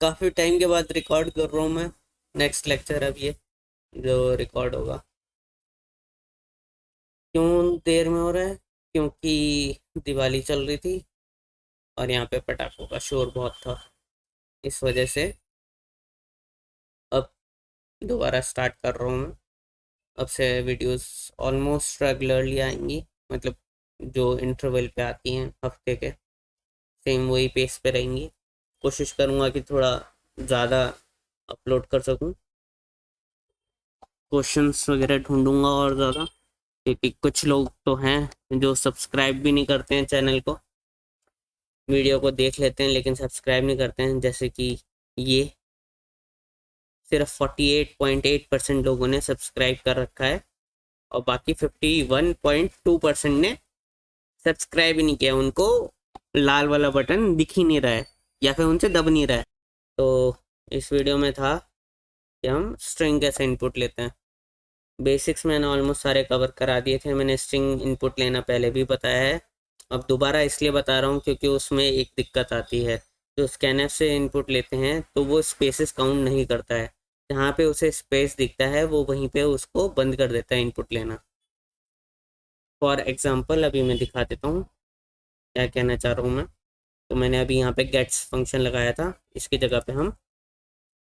काफ़ी टाइम के बाद रिकॉर्ड कर रहा हूँ मैं। नेक्स्ट लेक्चर अब ये जो रिकॉर्ड होगा। क्यों देर में हो रहा है? क्योंकि दिवाली चल रही थी और यहाँ पे पटाखों का शोर बहुत था, इस वजह से अब दोबारा स्टार्ट कर रहा हूँ मैं। अब से वीडियोस ऑलमोस्ट रेगुलरली आएंगी, मतलब जो इंटरवल पे आती हैं हफ्ते के, सेम वही पेस पे रहेंगी। कोशिश करूँगा कि थोड़ा ज़्यादा अपलोड कर सकूँ, क्वेश्चंस वगैरह ढूंढूंगा और ज़्यादा, क्योंकि कुछ लोग तो हैं जो सब्सक्राइब भी नहीं करते हैं चैनल को, वीडियो को देख लेते हैं लेकिन सब्सक्राइब नहीं करते हैं। जैसे कि ये सिर्फ 48.8% लोगों ने सब्सक्राइब कर रखा है और बाकी 51.2% ने सब्सक्राइब ही नहीं किया। उनको लाल वाला बटन दिख ही नहीं रहा है या फिर उनसे दब नहीं रहा है। तो इस वीडियो में था कि हम स्ट्रिंग कैसे इनपुट लेते हैं। बेसिक्स मैंने ऑलमोस्ट सारे कवर करा दिए थे, मैंने स्ट्रिंग इनपुट लेना पहले भी बताया है। अब दोबारा इसलिए बता रहा हूँ क्योंकि उसमें एक दिक्कत आती है। जो स्कैनफ से इनपुट लेते हैं तो वो स्पेसेस काउंट नहीं करता है, जहाँ पे उसे स्पेस दिखता है वो वहीं पे उसको बंद कर देता है इनपुट लेना। फॉर एग्जांपल अभी मैं दिखा देता हूँ क्या कहना चाह रहा हूँ मैं। तो मैंने अभी यहाँ पे गेट्स फंक्शन लगाया था, इसकी जगह पे हम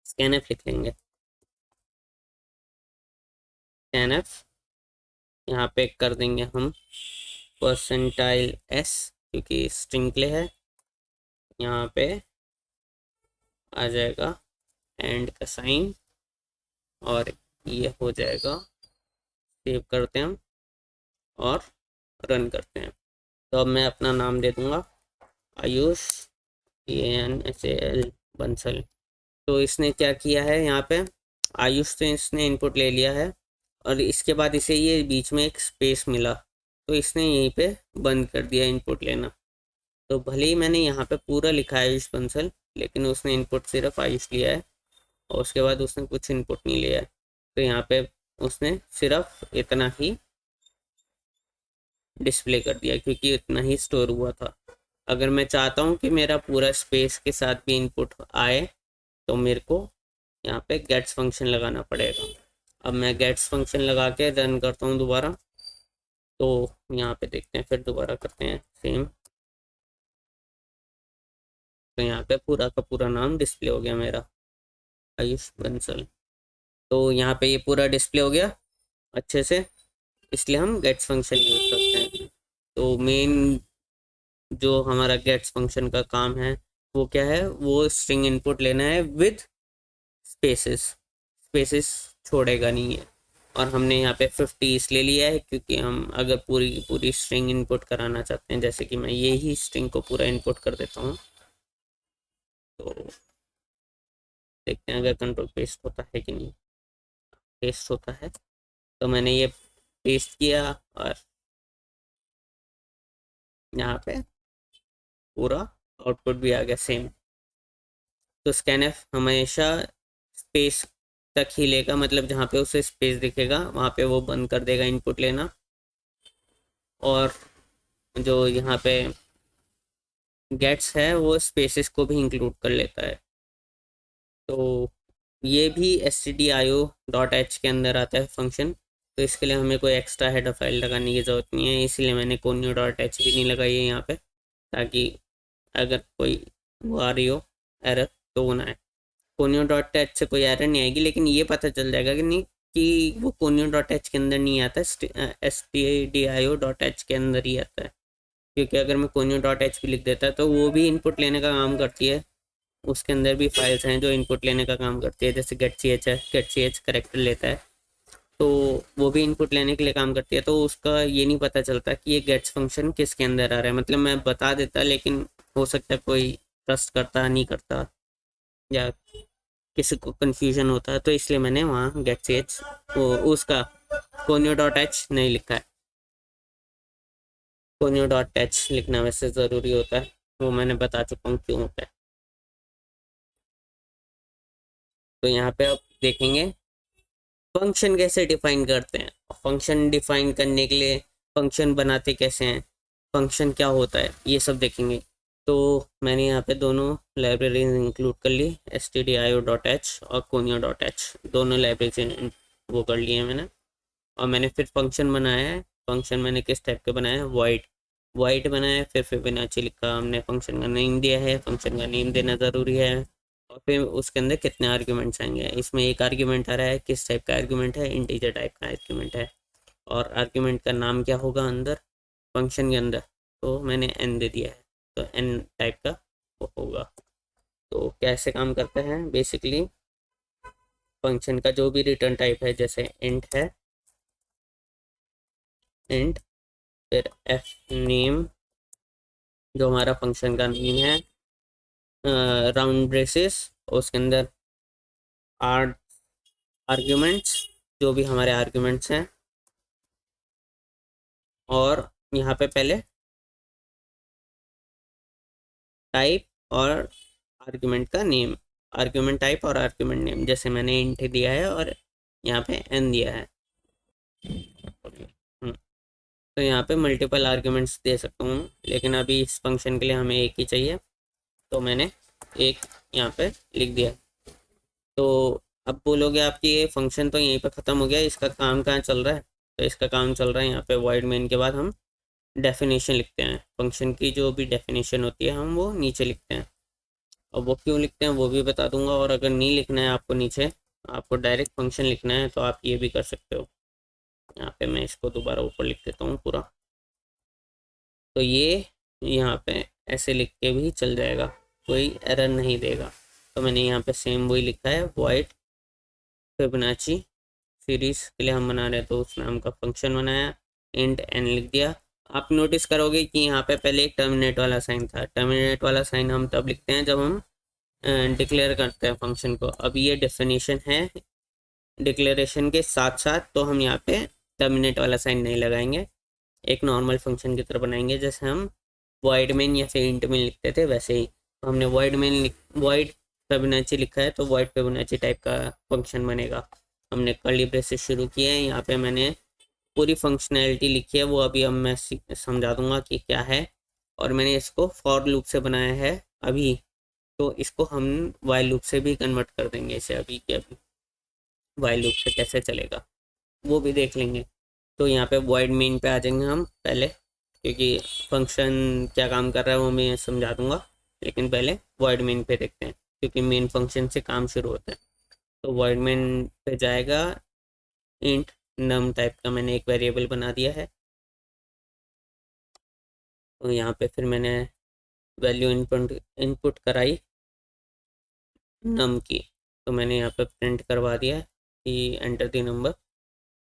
स्कैनफ लिख लेंगे। स्कैनफ यहाँ पे कर देंगे हम %s, क्योंकि स्ट्रिंग के लिए है। यहाँ पे आ जाएगा एंड का साइन और ये हो जाएगा। सेव करते हैं हम और रन करते हैं। तो अब मैं अपना नाम दे दूंगा आयुष, ANSAL बंसल। तो इसने क्या किया है, यहाँ पे आयुष से इसने इनपुट ले लिया है और इसके बाद इसे ये बीच में एक स्पेस मिला, तो इसने यहीं पे बंद कर दिया इनपुट लेना। तो भले ही मैंने यहाँ पे पूरा लिखा है आयुष बंसल, लेकिन उसने इनपुट सिर्फ आयुष लिया है और उसके बाद उसने कुछ इनपुट नहीं लिया है। तो यहाँ पे उसने सिर्फ इतना ही डिस्प्ले कर दिया क्योंकि इतना ही स्टोर हुआ था। अगर मैं चाहता हूँ कि मेरा पूरा स्पेस के साथ भी इनपुट आए तो मेरे को यहाँ पे गेट्स फंक्शन लगाना पड़ेगा। अब मैं गेट्स फंक्शन लगा के रन करता हूँ दोबारा। तो यहाँ पे देखते हैं, फिर दोबारा करते हैं सेम। तो यहाँ पे पूरा का पूरा नाम डिस्प्ले हो गया मेरा, आयुष बंसल। तो यहाँ पे ये पूरा डिस्प्ले हो गया अच्छे से, इसलिए हम गेट्स फंक्शन यूज करते हैं। तो मेन जो हमारा गेट्स फंक्शन का काम है वो क्या है, वो स्ट्रिंग इनपुट लेना है विद स्पेसेस। स्पेसेस छोड़ेगा नहीं है। और हमने यहाँ पे 50 इसलिए लिया है क्योंकि हम अगर पूरी की पूरी स्ट्रिंग इनपुट कराना चाहते हैं, जैसे कि मैं ये ही स्ट्रिंग को पूरा इनपुट कर देता हूँ। तो देखते हैं अगर कंट्रोल पेस्ट होता है कि नहीं। पेस्ट होता है, तो मैंने ये पेस्ट किया और यहाँ पे पूरा आउटपुट भी आ गया सेम। तो स्कैनफ हमेशा स्पेस तक ही लेगा, मतलब जहाँ पे उसे स्पेस दिखेगा वहाँ पे वो बंद कर देगा इनपुट लेना। और जो यहाँ पे गेट्स है वो स्पेसेस को भी इंक्लूड कर लेता है। तो ये भी stdio.h के अंदर आता है फंक्शन। तो इसके लिए हमें कोई एक्स्ट्रा हेडर फाइल लगाने की ज़रूरत नहीं है, इसीलिए मैंने conio.h भी नहीं लगाई है यहाँ पे, ताकि अगर कोई वो आ रही हो एरर तो वो ना आए। conio.h से कोई एरर नहीं आएगी, लेकिन ये पता चल जाएगा कि नहीं कि वो conio.h के अंदर नहीं आता, stdio.h के अंदर ही आता है। क्योंकि अगर मैं conio.h भी लिख देता तो वो भी इनपुट लेने का काम करती है। उसके अंदर भी फाइल्स हैं जो इनपुट लेने का काम करती है, जैसे गेट सी एच है, गेट सी एच करेक्टर लेता है, तो वो भी इनपुट लेने के लिए काम करती है। तो उसका ये नहीं पता चलता कि ये गेट्स फंक्शन किसके अंदर आ रहा है। मतलब मैं बता देता, लेकिन हो सकता है कोई ट्रस्ट करता नहीं करता या किसी को कन्फ्यूजन होता है, तो इसलिए मैंने वहाँ गेट सी एच उसका conio.h नहीं लिखा है। conio.h लिखना वैसे ज़रूरी होता है, वो मैंने बता चुका हूँ क्यों होता है। तो यहाँ पे आप देखेंगे फंक्शन कैसे डिफाइन करते हैं। फंक्शन डिफाइन करने के लिए फंक्शन बनाते कैसे हैं, फंक्शन क्या होता है, ये सब देखेंगे। तो मैंने यहाँ पे दोनों लाइब्रेरीज इंक्लूड कर ली, stdio.h और conio.h, दोनों लाइब्रेरीज वो कर लिए हैं मैंने। और मैंने फिर फंक्शन बनाया है। फंक्शन मैंने किस टाइप का बनाया है, वाइड बनाया है। फिर फिबोनाची लिखा हमने, फंक्शन का नेम दिया है, फंक्शन का नेम देना ज़रूरी है। और फिर उसके अंदर कितने आर्ग्यूमेंट्स आएंगे, इसमें एक आर्ग्यूमेंट आ रहा है, किस टाइप का आर्ग्यूमेंट है, इंटीजर टाइप का आर्ग्यूमेंट है। और आर्ग्यूमेंट का नाम क्या होगा अंदर फंक्शन के अंदर, तो मैंने एन दे दिया है, तो एन टाइप का वो होगा। तो कैसे काम करता है, बेसिकली फंक्शन का जो भी रिटर्न टाइप है, जैसे इंट है, इंट, फिर एफ नेम जो हमारा फंक्शन का नेम है, राउंड ब्रेसेस, उसके अंदर आर आर्ग्यूमेंट्स, जो भी हमारे आर्ग्यूमेंट्स हैं। और यहाँ पे पहले टाइप और आर्ग्यूमेंट का नेम, आर्ग्यूमेंट टाइप और आर्ग्यूमेंट नेम, जैसे मैंने इंट दिया है और यहाँ पे एन दिया है। तो यहाँ पे मल्टीपल आर्ग्यूमेंट्स दे सकता हूँ, लेकिन अभी इस फंक्शन के लिए हमें एक ही चाहिए, तो मैंने एक यहाँ पे लिख दिया। तो अब बोलोगे आप कि ये फंक्शन तो यहीं पे ख़त्म हो गया, इसका काम कहाँ चल रहा है, तो इसका काम चल रहा है यहाँ पे वॉइड मेन के बाद हम डेफिनेशन लिखते हैं। फंक्शन की जो भी डेफिनेशन होती है हम वो नीचे लिखते हैं। और वो क्यों लिखते हैं वो भी बता दूंगा। और अगर नहीं लिखना है आपको नीचे, आपको डायरेक्ट फंक्शन लिखना है, तो आप ये भी कर सकते हो। यहाँ पे मैं इसको दोबारा ऊपर लिख देता हूँ पूरा, तो ये यहाँ पे ऐसे लिख के भी चल जाएगा, कोई एरर नहीं देगा। तो मैंने यहाँ पे सेम वही लिखा है, वॉइड फिबोनाची सीरीज के लिए हम बना रहे हैं, तो उस नाम का फंक्शन बनाया, इंट एन लिख दिया। आप नोटिस करोगे कि यहाँ पे पहले एक टर्मिनेट वाला साइन था। टर्मिनेट वाला साइन हम तब लिखते हैं जब हम डिक्लेयर करते हैं फंक्शन को। अब ये डेफिनेशन है, डिक्लेरेशन के साथ साथ तो हम यहाँ पे टर्मिनेट वाला साइन नहीं लगाएंगे, एक नॉर्मल फंक्शन की तरह बनाएंगे, जैसे हम वॉइड मेन या फिर इंट मेन लिखते थे वैसे ही। हमने वॉइड फिबोनाची लिखा है, तो वॉइड फिबोनाची टाइप का फंक्शन बनेगा। हमने कर्ली ब्रेसेस शुरू किए हैं, यहाँ पे मैंने पूरी फंक्शनैलिटी लिखी है, वो अभी अब मैं समझा दूंगा कि क्या है। और मैंने इसको फॉर लूप से बनाया है अभी, तो इसको हम वाइल लूप से भी कन्वर्ट कर देंगे इसे, अभी के अभी वाइल लूप से कैसे चलेगा वो भी देख लेंगे। तो यहाँ पे वॉइड मेन पे आ जाएंगे हम पहले, क्योंकि फंक्शन क्या काम कर रहा है वो मैं समझा दूंगा, लेकिन पहले वॉइड मेन पे देखते हैं, क्योंकि मेन फंक्शन से काम शुरू होता है। तो वॉइड मेन पे जाएगा, इंट नम टाइप का मैंने एक वेरिएबल बना दिया है। तो यहाँ पे फिर मैंने वैल्यू इनपुट कराई नम की, तो मैंने यहाँ पे प्रिंट करवा दिया कि enter the number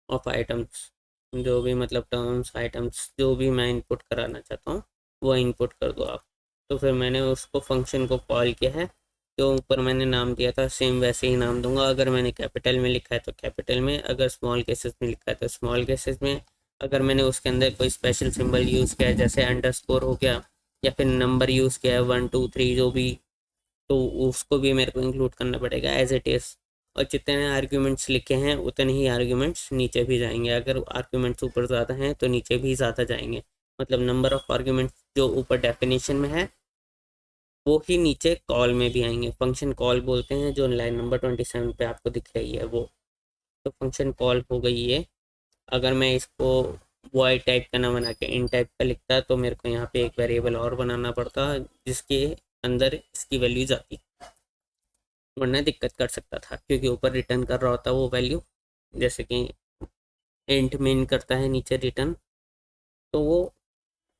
of items, जो भी मतलब टर्म्स आइटम्स जो भी मैं इनपुट कराना चाहता हूँ वो इनपुट कर दो आप। तो फिर मैंने उसको फंक्शन को कॉल किया है, जो ऊपर मैंने नाम दिया था सेम वैसे ही नाम दूंगा। अगर मैंने कैपिटल में लिखा है तो कैपिटल में, अगर स्मॉल केसेस में लिखा है तो स्मॉल केसेस में। अगर मैंने उसके अंदर कोई स्पेशल सिंबल यूज़ किया है, जैसे अंडरस्कोर हो गया या फिर नंबर यूज़ किया है 1 2 3 जो भी, तो उसको भी मेरे को इंक्लूड करना पड़ेगा एज इट इज़। और जितने आर्ग्यूमेंट्स लिखे हैं उतने ही आर्ग्यूमेंट्स नीचे भी जाएंगे। अगर आर्ग्यूमेंट्स ऊपर ज़्यादा हैं तो नीचे भी ज़्यादा जाएंगे, मतलब नंबर ऑफ आर्ग्यूमेंट्स जो ऊपर डेफिनेशन में है वो ही नीचे कॉल में भी आएंगे। फंक्शन कॉल बोलते हैं, जो लाइन नंबर 27 पे आपको दिख रही है वो। तो फंक्शन कॉल हो गई है। अगर मैं इसको वॉइड टाइप का ना बना के इन टाइप का लिखता, तो मेरे को यहाँ पे एक वेरिएबल और बनाना पड़ता जिसके अंदर इसकी वैल्यू जाती, वरना दिक्कत कर सकता था, क्योंकि ऊपर रिटर्न कर रहा होता वो वैल्यू, जैसे कि इंट मेन करता है नीचे रिटर्न, तो वो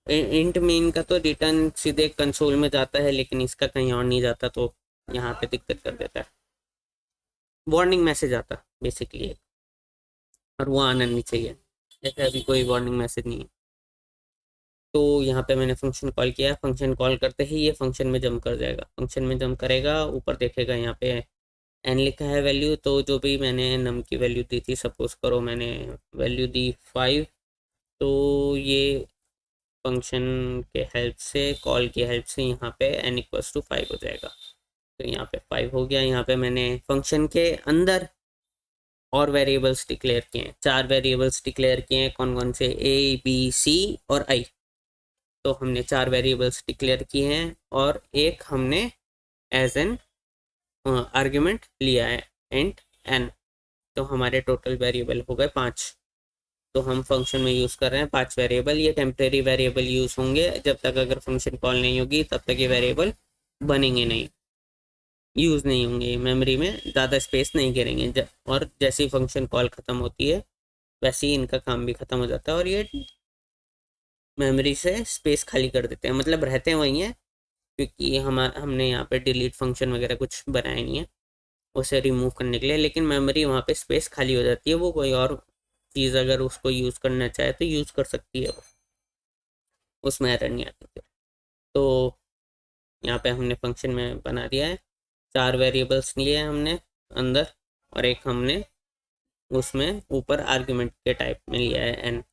इंट मेन का तो रिटर्न सीधे कंसोल में जाता है, लेकिन इसका कहीं और नहीं जाता, तो यहाँ पे दिक्कत कर देता है। वार्निंग मैसेज आता बेसिकली, और वो आना नहीं चाहिए, जैसे अभी कोई वार्निंग मैसेज नहीं है। तो यहाँ पे मैंने फंक्शन कॉल किया, फंक्शन कॉल करते ही ये फंक्शन में जंप कर जाएगा, फंक्शन में जंप करेगा, ऊपर देखेगा यहाँ पे एन लिखा है वैल्यू। तो जो भी मैंने नम की वैल्यू दी थी, सपोज करो मैंने वैल्यू दी 5, तो ये फंक्शन के हेल्प से, कॉल की हेल्प से यहाँ पे n=5 हो जाएगा। तो यहाँ पे 5 हो गया। यहाँ पे मैंने फंक्शन के अंदर और वेरिएबल्स डिक्लेयर किए हैं, 4 वेरिएबल्स डिक्लेयर किए हैं। कौन कौन से, A B C और I। तो हमने 4 वेरिएबल्स डिक्लेयर किए हैं और एक हमने एज एन आर्ग्यूमेंट लिया है इंट n। तो हमारे टोटल वेरिएबल हो गए 5। तो हम फंक्शन में यूज़ कर रहे हैं 5 वेरिएबल। ये टेम्परेरी वेरिएबल यूज़ होंगे जब तक अगर फंक्शन कॉल नहीं होगी तब तक ये वेरिएबल बनेंगे नहीं, यूज़ नहीं होंगे, मेमोरी में ज़्यादा स्पेस नहीं घेरेंगे। और जैसे ही फंक्शन कॉल ख़त्म होती है वैसे ही इनका काम भी ख़त्म हो जाता है और ये मेमोरी से स्पेस खाली कर देते हैं, मतलब रहते हैं वहीं हैं, क्योंकि हमने यहाँ पे डिलीट फंक्शन वगैरह कुछ बनाया नहीं है उसे रिमूव करने के लिए। लेकिन मेमोरी वहाँ पे स्पेस खाली हो जाती है, वो कोई और चीज़ अगर उसको यूज़ करना चाहे तो यूज़ कर सकती है, वो उसमें एरर नहीं आती फिर। तो यहाँ पे हमने फंक्शन में बना दिया है, 4 वेरिएबल्स लिए हैं हमने अंदर और एक हमने उसमें ऊपर आर्ग्यूमेंट के टाइप में लिया है n।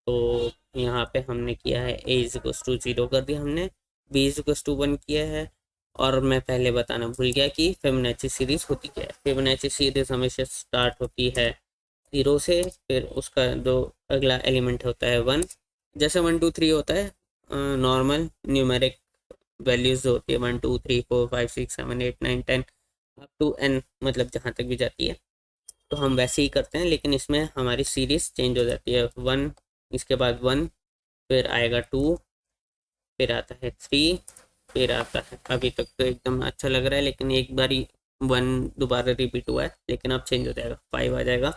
तो यहाँ पे हमने किया है a इक्वल्स टू 0 कर दिया हमने, b इक्वल्स टू 1 किया है। और मैं पहले बताना भूल गया कि फिबोनाची सीरीज होती क्या है। फिबोनाची सीरीज हमेशा स्टार्ट होती है 0 से, फिर उसका जो अगला एलिमेंट होता है 1, जैसे 1 2 3 होता है नॉर्मल न्यूमेरिक वैल्यूज जो होती है 1 2 3 4 5 6 7 8 9 10 अप टू n, मतलब जहाँ तक भी जाती है। तो हम वैसे ही करते हैं, लेकिन इसमें हमारी सीरीज चेंज हो जाती है। 1, इसके बाद 1, फिर आएगा 2, फिर आता है 3, फिर आता है, अभी तक तो एकदम अच्छा लग रहा है, लेकिन एक बार 1 दोबारा रिपीट हुआ है, लेकिन अब चेंज हो जाएगा, 5 आ जाएगा,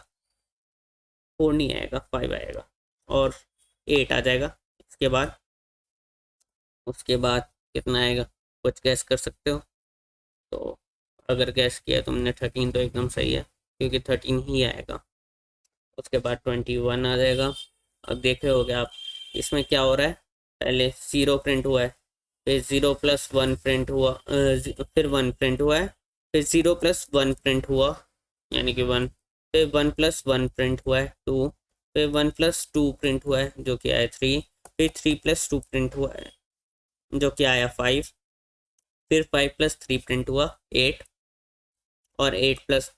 4 नहीं आएगा, 5 आएगा और 8 आ जाएगा। उसके बाद कितना आएगा, कुछ गैस कर सकते हो? तो अगर गैस किया तुमने 13 तो एकदम सही है, क्योंकि 13 ही आएगा। उसके बाद 21 आ जाएगा। अब देख रहे होगे आप इसमें क्या हो रहा है, पहले 0 प्रिंट हुआ है, फिर 0 प्लस 1 प्रिंट हुआ, फिर 1 प्रिंट हुआ है, फिर 0 प्लस 1 प्रिंट हुआ यानी कि 1, फिर 1 प्लस 1 प्रिंट हुआ है 2, फिर 1 प्लस 2 प्रिंट हुआ है जो कि आया 3, फिर 3 प्लस 2 प्रिंट हुआ है जो कि आया 5, फिर 5 प्लस 3 प्रिंट हुआ 8, और 8 प्लस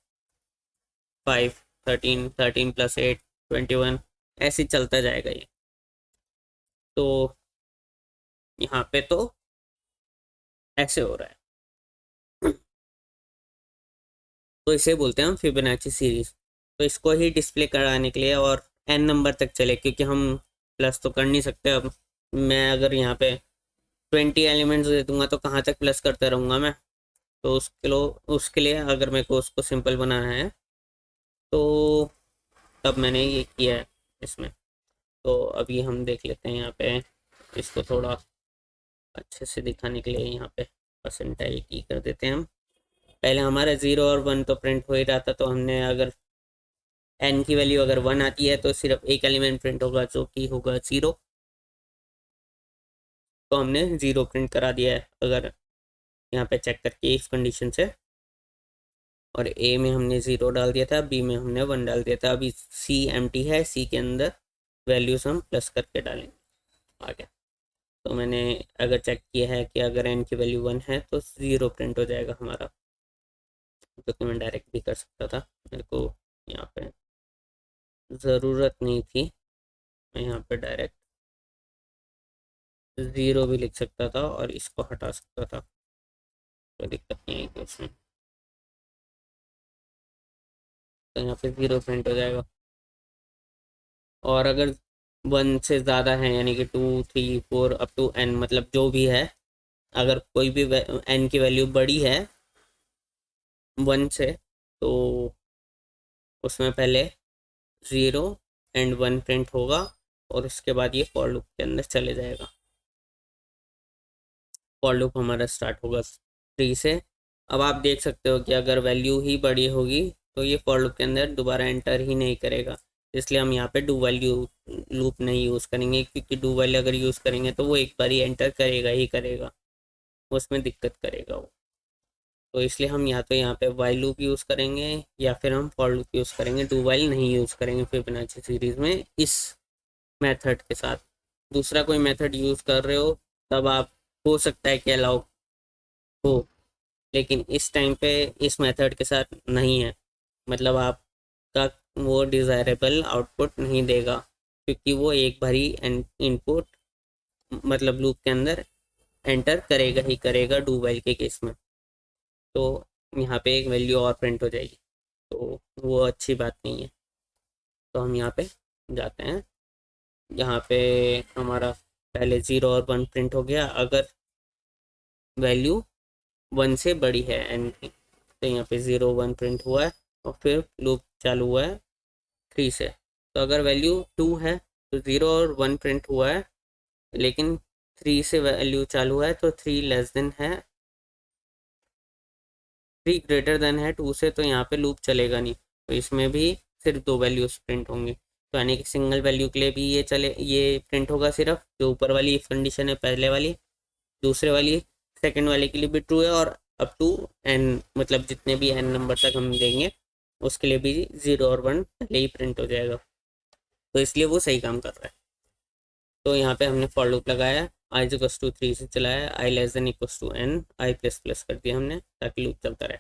5 13, 13 प्लस 8 21, ऐसे चलता जाएगा ये। तो यहाँ पे तो ऐसे हो रहा है। तो इसे बोलते हैं हम फिबोनाची सीरीज। तो इसको ही डिस्प्ले कराने के लिए और n नंबर तक चले, क्योंकि हम प्लस तो कर नहीं सकते। अब मैं अगर यहाँ पे 20 एलिमेंट्स दे दूंगा तो कहाँ तक प्लस करते रहूँगा मैं। तो उसके लिए अगर मेरे को उसको सिंपल बनाना है तो तब मैंने ये किया है इसमें। तो अभी हम देख लेते हैं यहाँ पे, इसको थोड़ा अच्छे से दिखाने के लिए यहाँ पे परसेंटाइल की कर देते हैं हम। पहले हमारा 0 और 1 तो प्रिंट हो ही रहा था, तो हमने अगर n की वैल्यू अगर 1 आती है तो सिर्फ एक एलिमेंट प्रिंट होगा जो कि होगा 0। तो हमने 0 प्रिंट करा दिया है अगर यहाँ पे चेक करके इस कंडीशन से। और a में हमने 0 डाल दिया था, b में हमने 1 डाल दिया था। अभी c एम्प्टी है, c के अंदर वैल्यूज हम प्लस करके डालेंगे आगे। तो मैंने अगर चेक किया है कि अगर n की वैल्यू 1 है तो 0 प्रिंट हो जाएगा हमारा, जो कि मैं डायरेक्ट भी कर सकता था, मेरे को यहाँ पे ज़रूरत नहीं थी। मैं यहाँ पे डायरेक्ट 0 भी लिख सकता था और इसको हटा सकता था, कोई दिक्कत नहीं आएगी उसमें। तो यहाँ पे 0 प्रिंट हो जाएगा। और अगर 1 से ज़्यादा है यानी कि 2 3 4 अप टू n, मतलब जो भी है, अगर कोई भी n की वैल्यू बड़ी है 1 से, तो उसमें पहले 0 एंड 1 प्रिंट होगा और उसके बाद ये फॉर लूप के अंदर चले जाएगा। फॉर लूप हमारा स्टार्ट होगा 3 से। अब आप देख सकते हो कि अगर वैल्यू ही बड़ी होगी तो ये फॉर लूप के अंदर दोबारा एंटर ही नहीं करेगा, इसलिए हम यहाँ पे डू वाइल लूप नहीं यूज़ करेंगे, क्योंकि डू वाइल अगर यूज़ करेंगे तो वो एक बार ही एंटर करेगा ही करेगा, उसमें दिक्कत करेगा वो। तो इसलिए हम या तो यहाँ पे वाइल लूप यूज़ करेंगे या फिर हम फॉर लूप यूज़ करेंगे, डू वाइल नहीं यूज़ करेंगे फिबोनाची सीरीज़ में इस मेथड के साथ। दूसरा कोई मेथड यूज़ कर रहे हो तब आप हो सकता है कि अलाउ हो, लेकिन इस टाइम पे इस मेथड के साथ नहीं है, मतलब आपका वो डिज़ायरेबल आउटपुट नहीं देगा, क्योंकि वो एक बारी इनपुट मतलब लूप के अंदर एंटर करेगा ही करेगा डू वाइल के केस में। तो यहाँ पे एक वैल्यू और प्रिंट हो जाएगी, तो वो अच्छी बात नहीं है। तो हम यहाँ पे जाते हैं, यहाँ पे हमारा पहले 0 और 1 प्रिंट हो गया अगर वैल्यू 1 से बड़ी है एन की। तो यहाँ पे 0 1 प्रिंट हुआ है और फिर लूप चालू हुआ है 3 से। तो अगर वैल्यू 2 है तो 0 और 1 प्रिंट हुआ है, लेकिन 3 से वैल्यू चालू हुआ है तो 3 लेस देन है, 3 ग्रेटर देन है 2 से, तो यहाँ पे लूप चलेगा नहीं। तो इसमें भी सिर्फ 2 वैल्यूज प्रिंट होंगी। तो यानी कि सिंगल वैल्यू के लिए भी ये प्रिंट होगा सिर्फ जो ऊपर वाली इफ कंडीशन है पहले वाली, दूसरे वाली सेकंड वाले के लिए भी ट्रू है, और अप टू एन मतलब जितने भी एन नंबर तक हम देंगे उसके लिए भी 0 और 1 पहले ही प्रिंट हो जाएगा। तो इसलिए वो सही काम कर रहा है। तो यहाँ पे हमने फॉर लूप लगाया, आई इज इक्वल्स टू 3 से चलाया, I less than equals to N, I plus plus कर दिया हमने ताकि लूप चलता रहे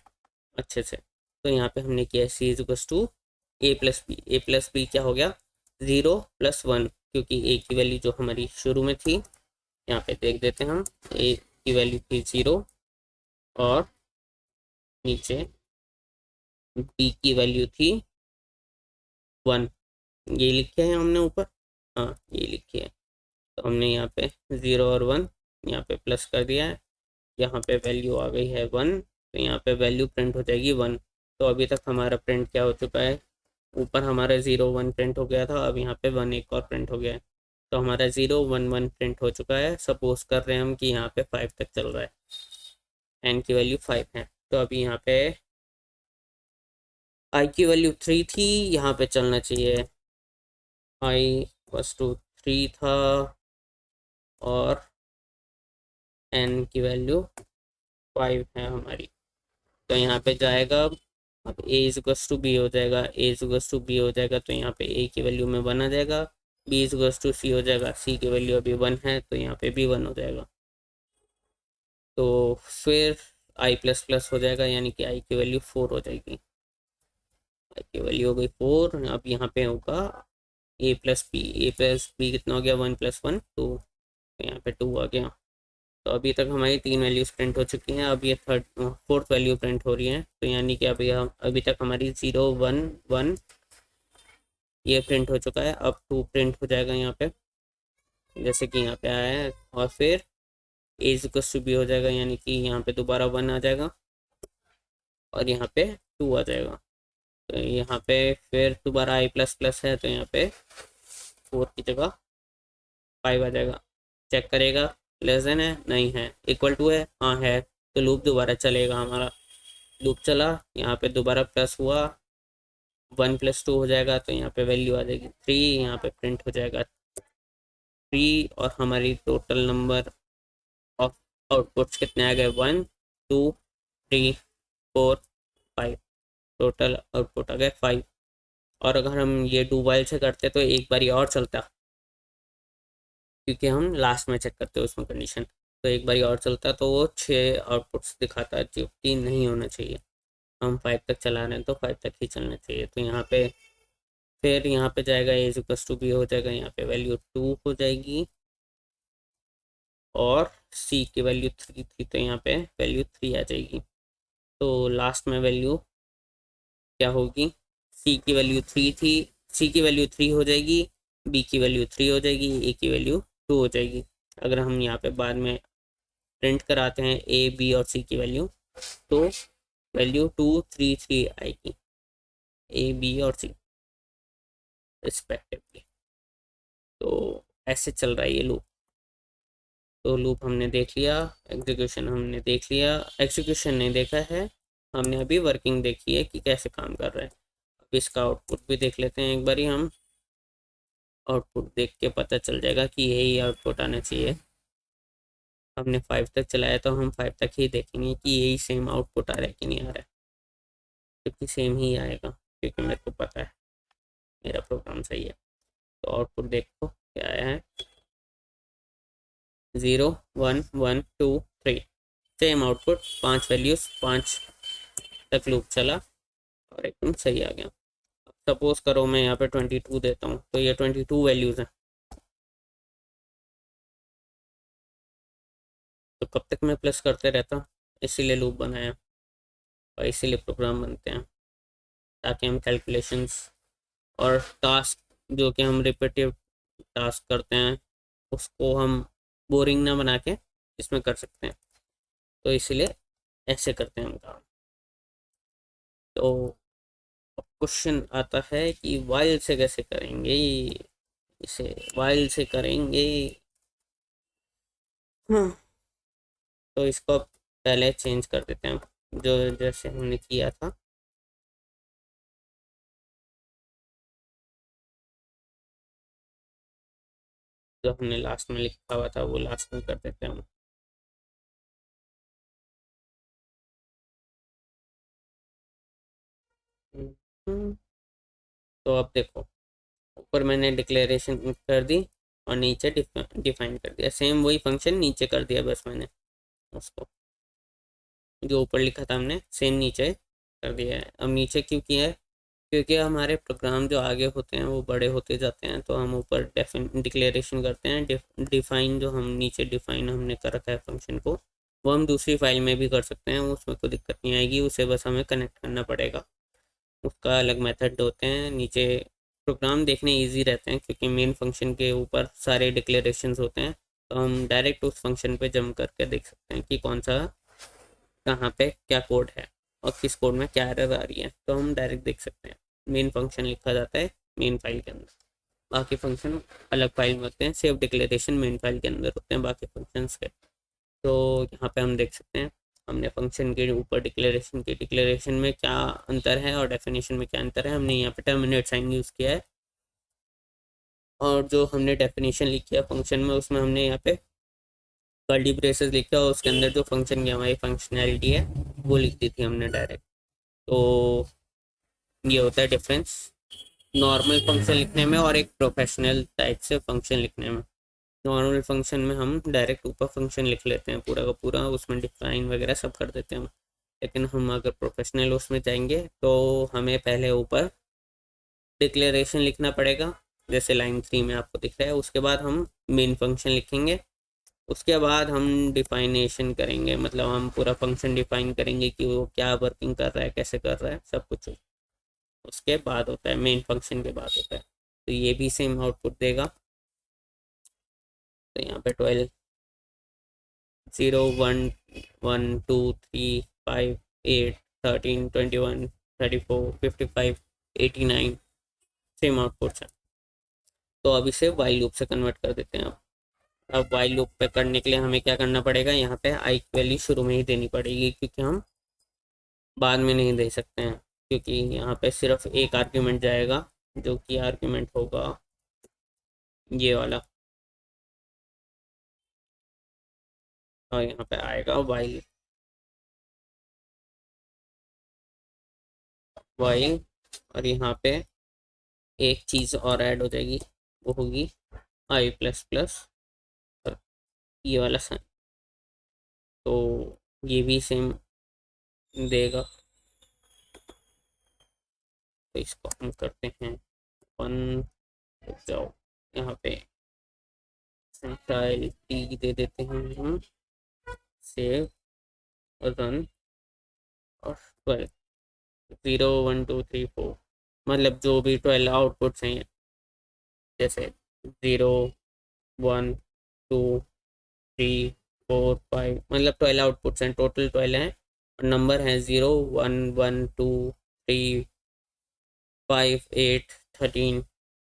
अच्छे से। तो यहाँ पे हमने किया C is equals to A plus B. A plus B क्या हो गया, 0 + 1, क्योंकि ए की वैल्यू जो हमारी शुरू में थी यहाँ पे देख देते हैं हम, ए की वैल्यू थी 0 और नीचे बी की वैल्यू थी 1। ये लिखे हैं हमने ऊपर, हाँ ये लिखे हैं। तो हमने यहाँ पे 0 और 1 यहाँ पे प्लस कर दिया है, यहाँ पे वैल्यू आ गई है 1, तो यहाँ पे वैल्यू प्रिंट हो जाएगी 1। तो अभी तक हमारा प्रिंट क्या हो चुका है, ऊपर हमारा 0 1 प्रिंट हो गया था, अब यहाँ पे 1 एक और प्रिंट हो गया है। तो हमारा 0 1 1 प्रिंट हो चुका है। सपोज कर रहे हैं हम कि यहाँ पे 5 तक चल रहा है, एन की वैल्यू 5 है। तो अभी यहाँ पे आई की वैल्यू 3 थी, यहाँ पे चलना चाहिए आई बस टू 3 था और एन की वैल्यू 5 है हमारी। तो यहाँ पे जाएगा, अब ए इज टू बी हो जाएगा, ए इज टू बी हो जाएगा, तो यहाँ पे ए की वैल्यू में 1 आ जाएगा, बी इज टू सी हो जाएगा, सी की वैल्यू अभी 1 है तो यहाँ पे भी 1 हो जाएगा। तो फिर आई प्लस प्लस हो जाएगा, यानी कि आई की वैल्यू 4 हो जाएगी। आई की वैल्यू हो गई 4। अब यहाँ पे होगा ए plus B, A plus B कितना हो गया, 1 + 1 2, तो यहाँ पे 2 आ गया। तो अभी तक हमारी 3 वैल्यूज प्रिंट हो चुकी हैं, अब ये फोर्थ वैल्यू प्रिंट हो रही है। तो यानी कि अभी तक हमारी 0 1 1 ये प्रिंट हो चुका है, अब 2 प्रिंट हो जाएगा यहाँ पे जैसे कि यहाँ पे आया है, और फिर ए इक्वल्स टू बी हो जाएगा, यानी कि यहाँ पे दोबारा 1 आ जाएगा और यहाँ पे 2 आ जाएगा। तो यहाँ पे फिर दोबारा आई प्लस प्लस है, तो यहाँ पे 4 की जगह 5 आ जाएगा। चेक करेगा लेस देन है, नहीं है, इक्वल टू है, हाँ है, तो लूप दोबारा चलेगा हमारा। लूप चला, यहाँ पे दोबारा प्लस हुआ, 1 + 2 हो जाएगा, तो यहाँ पे वैल्यू आ जाएगी 3, यहाँ पे प्रिंट हो जाएगा 3, और हमारी टोटल नंबर ऑफ आउटपुट्स कितने आ गए, 1 2 3 4 5, टोटल आउटपुट आ गए 5। और अगर हम ये डू वाइल से करते तो एक बारी और चलता, क्योंकि हम लास्ट में चेक करते हैं उसमें कंडीशन, तो एक बारी और चलता तो वो 6 आउटपुट्स दिखाता है, जो कि नहीं होना चाहिए। हम 5 तक चला रहे हैं तो 5 तक ही चलना चाहिए। तो यहाँ पे फिर यहाँ पे जाएगा ए इक्वल्स टू बी हो जाएगा, यहाँ पे वैल्यू 2 हो जाएगी, और सी की वैल्यू 3 थी तो यहाँ पे वैल्यू 3 आ जाएगी। तो लास्ट में वैल्यू क्या होगी, सी की वैल्यू 3 थी, सी की वैल्यू 3 हो जाएगी, बी की वैल्यू 3 हो जाएगी, ए की वैल्यू 2 हो जाएगी। अगर हम यहाँ पे बाद में प्रिंट कराते हैं ए बी और सी की वैल्यू, तो वैल्यू 2 3 3 आएगी, ए बी और सी रिस्पेक्टिवली। तो ऐसे चल रहा है ये लूप। तो लूप हमने देख लिया, एग्जीक्यूशन हमने देख लिया, एग्जीक्यूशन नहीं देखा है हमने, अभी वर्किंग देखी है कि कैसे काम कर रहा है। अब इसका आउटपुट भी देख लेते हैं एक बारी हम, आउटपुट देख के पता चल जाएगा कि यही आउटपुट आना चाहिए। हमने 5 तक चलाया तो हम 5 तक ही देखेंगे कि यही सेम आउटपुट आ रहा है कि नहीं आ रहा है, क्योंकि सेम ही आएगा, क्योंकि मेरे को पता है मेरा प्रोग्राम सही है। तो आउटपुट देखो क्या आया है, 0 1 1 2 3, सेम आउटपुट, 5 वैल्यूज, 5 तक लूप चला और एकदम सही आ गया। सपोज करो मैं यहाँ पे 22 देता हूँ, तो ये 22 वैल्यूज हैं, तो कब तक मैं प्लस करते रहता, इसीलिए लूप बनाया और इसीलिए प्रोग्राम बनते हैं, ताकि हम कैलकुलेशंस और टास्क जो कि हम रिपीटिव टास्क करते हैं उसको हम बोरिंग ना बना के इसमें कर सकते हैं। तो इसीलिए ऐसे करते हैं हम काम। तो क्वेश्चन आता है कि वाइल से कैसे करेंगे, इसे वाइल से करेंगे। हाँ, तो इसको पहले चेंज कर देते हैं जो जैसे हमने किया था। जो हमने लास्ट में लिखा हुआ था वो लास्ट में कर देते हैं हम। हम्म, तो अब देखो, ऊपर मैंने डिक्लेरेशन कर दी और नीचे डिफाइन कर दिया, सेम वही फंक्शन नीचे कर दिया बस मैंने उसको, जो ऊपर लिखा था हमने सेम नीचे कर दिया है। अब नीचे क्यों किया है, क्योंकि हमारे प्रोग्राम जो आगे होते हैं वो बड़े होते जाते हैं, तो हम ऊपर डिक्लेरेशन करते हैं। डिफाइन जो हम नीचे डिफाइन हमने कर रखा है फंक्शन को, वो हम दूसरी फाइल में भी कर सकते हैं, उसमें कोई दिक्कत नहीं आएगी, उसे बस हमें कनेक्ट करना पड़ेगा। उसका अलग मेथड होते हैं नीचे। प्रोग्राम देखने इजी रहते हैं क्योंकि मेन फंक्शन के ऊपर सारे डिक्लेरेशंस होते हैं, तो हम डायरेक्ट उस फंक्शन पे जंप करके देख सकते हैं कि कौन सा कहाँ पे क्या कोड है और किस कोड में क्या एरर आ रही है, तो हम डायरेक्ट देख सकते हैं। मेन फंक्शन लिखा जाता है मेन फाइल के अंदर, बाकी फंक्शन अलग फाइल में होते हैं, सेव डिक्लेरेशन मेन फाइल के अंदर होते हैं बाकी फंक्शंस के। तो यहाँ पे हम देख सकते हैं हमने फंक्शन के ऊपर डिक्लेरेशन में क्या अंतर है और डेफिनेशन में क्या अंतर है। हमने यहाँ पे टर्मिनेट साइन यूज़ किया है, और जो हमने डेफिनेशन लिखी है फंक्शन में उसमें हमने यहाँ पे कर्ली ब्रेसेस लिखा और उसके अंदर जो फंक्शन की हमारी फंक्शनैलिटी है वो लिख दी थी हमने डायरेक्ट। तो ये होता है डिफरेंस नॉर्मल फंक्शन लिखने में और एक प्रोफेशनल टाइप से फंक्शन लिखने में। नॉर्मल फंक्शन में हम डायरेक्ट ऊपर फंक्शन लिख लेते हैं पूरा का पूरा, उसमें डिफाइन वगैरह सब कर देते हैं हम। लेकिन हम अगर प्रोफेशनल उसमें जाएंगे तो हमें पहले ऊपर डिक्लेरेशन लिखना पड़ेगा, जैसे लाइन 3 में आपको दिख रहा है। उसके बाद हम मेन फंक्शन लिखेंगे, उसके बाद हम डिफाइनेशन करेंगे, मतलब हम पूरा फंक्शन डिफाइन करेंगे कि वो क्या वर्किंग कर रहा है कैसे कर रहा है सब कुछ। उसके बाद होता है मेन फंक्शन के बाद होता है, तो ये भी सेम आउटपुट देगा। तो यहाँ पे 12 0 1 1 2 3 5 8 13 21 34 55 89 सेम आउटपुट है। तो अब इसे वाइल लूप से कन्वर्ट कर देते हैं। अब वाइल लूप पे करने के लिए हमें क्या करना पड़ेगा, यहाँ पे आई की वैल्यू शुरू में ही देनी पड़ेगी, क्योंकि हम बाद में नहीं दे सकते हैं, क्योंकि यहाँ पे सिर्फ एक आर्ग्यूमेंट जाएगा जो कि आर्ग्यूमेंट होगा ये वाला, और यहाँ पे आएगा वाइल वाइल और यहाँ पे एक चीज़ और ऐड हो जाएगी, वो होगी आई प्लस प्लस और ये वाला साइन। तो ये भी सेम देगा, तो इसको हम करते हैं वन। रुक जाओ, यहाँ पे सेंट्रल टी दे देते हैं हम, सेव और रन और 12 0 1 2 3 4, मतलब जो भी 12 आउटपुट्स हैं जैसे 0 1 2 3 4 5, मतलब 12 आउटपुट्स हैं, टोटल 12 हैं और नंबर है 0 1 1 2 3 5 8 13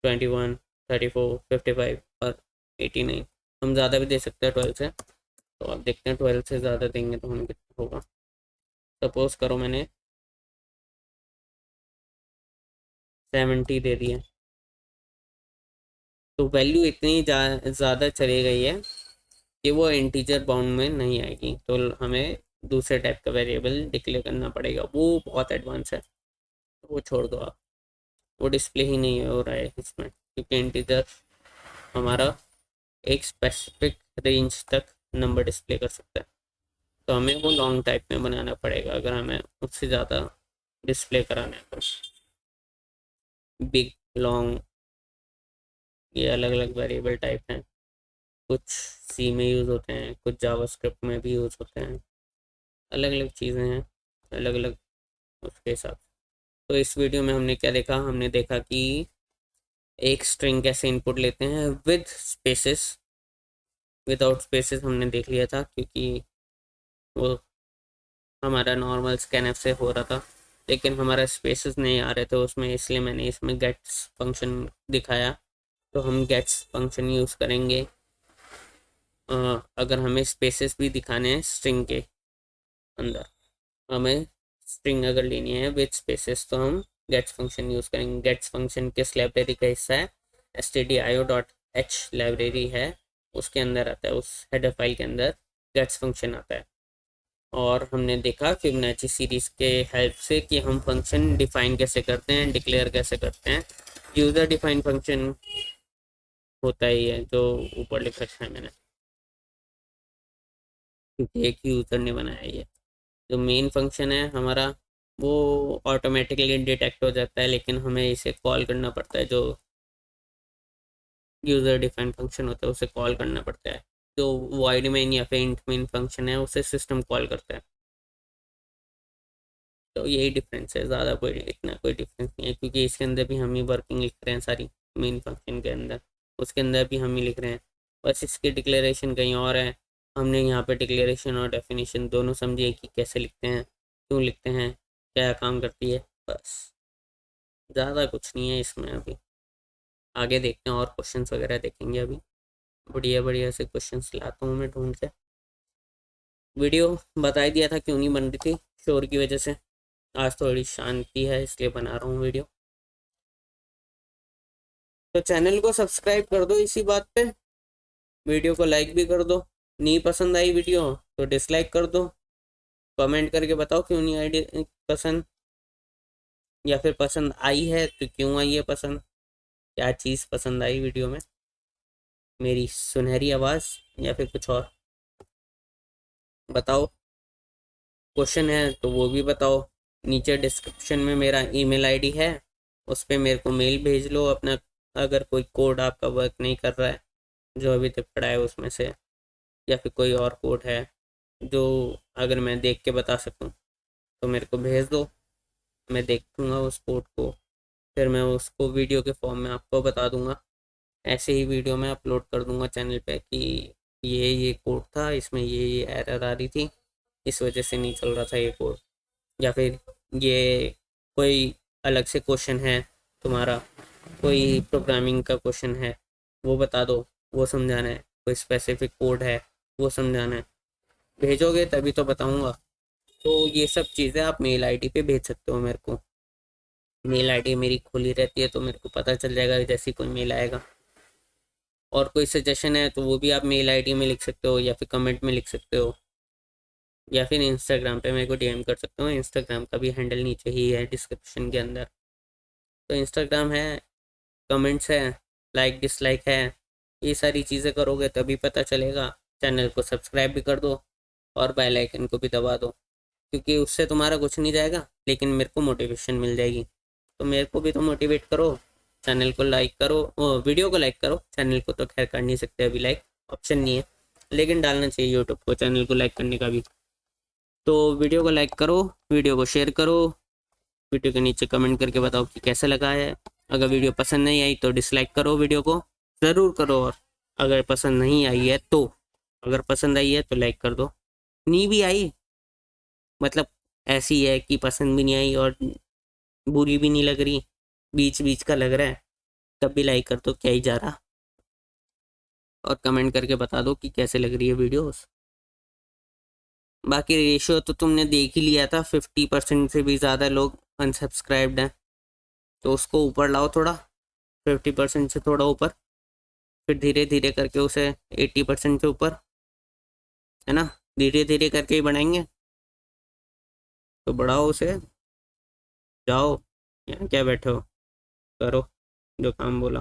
21 34 55 और 89। हम ज़्यादा भी दे सकते हैं 12 से, तो अब देखते हैं 12 से ज़्यादा देंगे तो हमें कितना होगा। सपोज करो मैंने 70 दे दिया, तो वैल्यू इतनी ज़्यादा चली गई है कि वो इंटीजर बाउंड में नहीं आएगी, तो हमें दूसरे टाइप का वेरिएबल डिक्लेयर करना पड़ेगा, वो बहुत एडवांस है, तो वो छोड़ दो आप, वो डिस्प्ले ही नहीं हो रहा है इसमें, क्योंकि इंटीजर हमारा एक स्पेसिफिक रेंज तक नंबर डिस्प्ले कर सकता है, तो हमें वो लॉन्ग टाइप में बनाना पड़ेगा अगर हमें उससे ज़्यादा डिस्प्ले कराना है तो। बिग लॉन्ग ये अलग अलग वेरिएबल टाइप हैं। कुछ सी में यूज़ होते हैं, कुछ जावास्क्रिप्ट में भी यूज़ होते हैं। अलग अलग चीज़ें हैं, अलग अलग उसके हिसाब से। तो इस वीडियो में हमने क्या देखा, हमने देखा कि एक स्ट्रिंग कैसे इनपुट लेते हैं विद स्पेसेस। विदाउट स्पेसेस हमने देख लिया था, क्योंकि वो हमारा नॉर्मल स्कैनफ से हो रहा था, लेकिन हमारा स्पेसेस नहीं आ रहे थे उसमें, इसलिए मैंने इसमें गेट्स फंक्शन दिखाया। तो हम गेट्स फंक्शन यूज़ करेंगे अगर हमें स्पेसेस भी दिखाने हैं स्ट्रिंग के अंदर। हमें स्ट्रिंग अगर लेनी है विद स्पेसेस तो हम गेट्स फंक्शन यूज़ करेंगे। गेट्स फंक्शन किस लाइब्रेरी का हिस्सा है, stdio.h लाइब्रेरी है, उसके अंदर आता है, उस हेडर फाइल के अंदर गेट्स फंक्शन आता है। और हमने देखा फिबोनाची सीरीज़ के हेल्प से कि हम फंक्शन डिफाइन कैसे करते हैं, डिक्लेयर कैसे करते हैं। यूज़र डिफाइन फंक्शन होता ही है जो ऊपर लिख रखा है मैंने, क्योंकि एक ही यूज़र ने बनाया है ये। जो मेन फंक्शन है हमारा वो ऑटोमेटिकली डिटेक्ट हो जाता है, लेकिन हमें इसे कॉल करना पड़ता है। जो यूज़र डिफाइन फंक्शन होता है उसे कॉल करना पड़ता है। जो वॉइड मेन या फिर इंट मेन फंक्शन है उसे सिस्टम कॉल करता है। तो यही डिफरेंस है, ज़्यादा कोई इतना कोई डिफरेंस नहीं है, क्योंकि इसके अंदर भी हम ही वर्किंग लिख रहे हैं सारी। मेन फंक्शन के अंदर, उसके अंदर भी हम ही लिख रहे हैं, बस इसकी डिक्लेरेशन कहीं और है। हमने यहाँ पे डिक्लेरेशन और डेफिनेशन दोनों समझे कि कैसे लिखते हैं, क्यों लिखते हैं, क्या काम करती है, बस। ज़्यादा कुछ नहीं है इसमें। अभी आगे देखते हैं और क्वेश्चंस वगैरह देखेंगे। अभी बढ़िया बढ़िया से क्वेश्चंस लाता हूँ मैं ढूंढ के। वीडियो बता ही दिया था क्यों नहीं बन रही थी, शोर की वजह से। आज थोड़ी शांति है इसलिए बना रहा हूँ वीडियो। तो चैनल को सब्सक्राइब कर दो इसी बात पे, वीडियो को लाइक भी कर दो। नहीं पसंद आई वीडियो तो डिसलाइक कर दो, कमेंट करके बताओ क्यों नहीं आई पसंद, या फिर पसंद आई है तो क्यों आई है पसंद, क्या चीज़ पसंद आई वीडियो में, मेरी सुनहरी आवाज़ या फिर कुछ और, बताओ। क्वेश्चन है तो वो भी बताओ। नीचे डिस्क्रिप्शन में मेरा ईमेल आईडी है, उस पर मेरे को मेल भेज लो अपना, अगर कोई कोड आपका वर्क नहीं कर रहा है जो अभी तक पढ़ा है उसमें से, या फिर कोई और कोड है जो अगर मैं देख के बता सकूं तो मेरे को भेज दो। मैं देखूंगा उस कोड को, फिर मैं उसको वीडियो के फॉर्म में आपको बता दूंगा। ऐसे ही वीडियो में अपलोड कर दूंगा चैनल पे कि ये कोड था, इसमें ये एरर आ रही थी, इस वजह से नहीं चल रहा था ये कोड। या फिर ये कोई अलग से क्वेश्चन है तुम्हारा, कोई प्रोग्रामिंग का क्वेश्चन है वो बता दो, वो समझाना है। कोई स्पेसिफिक कोड है वो समझाना है, भेजोगे तभी तो बताऊंगा। तो ये सब चीज़ें आप मेल आईडी पे भेज सकते हो मेरे को। मेल आईडी मेरी खुली रहती है तो मेरे को पता चल जाएगा जैसे कोई मेल आएगा। और कोई सजेशन है तो वो भी आप मेल आईडी में लिख सकते हो, या फिर कमेंट में लिख सकते हो, या फिर इंस्टाग्राम पे मेरे को डीएम कर सकते हो। इंस्टाग्राम का भी हैंडल नीचे ही है डिस्क्रिप्शन के अंदर। तो इंस्टाग्राम है, कमेंट्स है, लाइक डिसलाइक है, ये सारी चीज़ें करोगे तभी पता चलेगा। चैनल को सब्सक्राइब भी कर दो और बेल आइकन को भी दबा दो, क्योंकि उससे तुम्हारा कुछ नहीं जाएगा लेकिन मेरे को मोटिवेशन मिल जाएगी। तो मेरे को भी तो मोटिवेट करो, चैनल को लाइक करो, वीडियो को लाइक करो। चैनल को तो खैर कर नहीं सकते अभी, लाइक ऑप्शन नहीं है, लेकिन डालना चाहिए यूट्यूब को चैनल को लाइक करने का भी। तो वीडियो को लाइक करो, वीडियो को शेयर करो, वीडियो के नीचे कमेंट करके बताओ कि कैसा लगा है। अगर वीडियो पसंद नहीं आई तो डिसलाइक करो वीडियो को, ज़रूर करो। और अगर पसंद नहीं आई है तो, अगर पसंद आई है तो लाइक कर दो। नहीं भी आई मतलब ऐसी है कि पसंद भी नहीं आई और बुरी भी नहीं लग रही, बीच बीच का लग रहा है, तब भी लाइक कर दो, क्या ही जा रहा। और कमेंट करके बता दो कि कैसे लग रही है वीडियोस। बाकी रेशियो तो तुमने देख ही लिया था, 50% से भी ज़्यादा लोग अनसब्सक्राइब्ड हैं, तो उसको ऊपर लाओ थोड़ा, 50% से थोड़ा ऊपर, फिर धीरे धीरे करके उसे 80% से ऊपर, है ना। धीरे धीरे करके ही बढ़ाएंगे, तो बढ़ाओ उसे। जाओ, यहाँ क्या बैठे हो, करो जो काम बोला।